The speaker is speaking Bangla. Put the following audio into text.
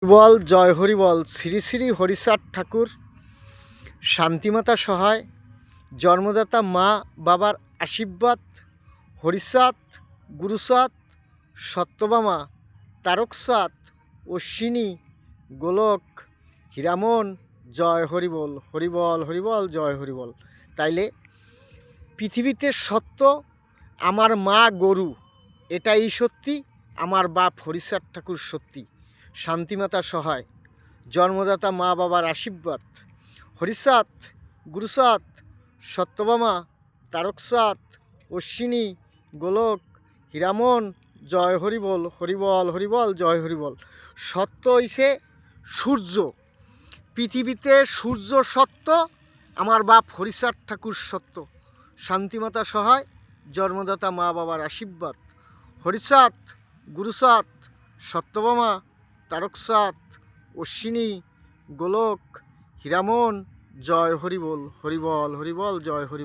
বল জয় হরি বল। শ্রী শ্রী হরিচাঁদ ঠাকুর, শান্তিমাতা সহায়, জন্মদাতা মা বাবার আশীর্বাদ, হরিচাঁদ, গুরুচাঁদ, সত্যভামা, তারকচাঁদ, অশ্বিনী, গোলক, হীরামন, জয় হরিবল, হরিবল হরিবল, জয় হরিবল। তাইলে পৃথিবীতে সত্য, আমার মা গরু এটাই সত্যি, আমার বাপ হরিচাঁদ ঠাকুর সত্যি। শান্তিমাতা সহায়, জন্মদাতা মা বাবার আশীর্বাদ, হরিচাঁদ, গুরুচাঁদ, সত্যভামা, তারকচাঁদ, অশ্বিনী, গোলক, হীরামন, জয় হরিবল, হরিবল হরিবল, জয় হরিবল। সত্য হইছে সূর্য, পৃথিবীতে সূর্য সত্য, আমার বাপ হরিচাঁদ ঠাকুর সত্য। শান্তিমাতা সহায়, জন্মদাতা মা বাবার আশীর্বাদ, হরিচাঁদ, গুরুচাঁদ, সত্যভামা, তারকচাঁদ, অশ্বিনী, গোলক, হীরামন, জয় হরিবল, হরিবল হরিবল, জয় হরি।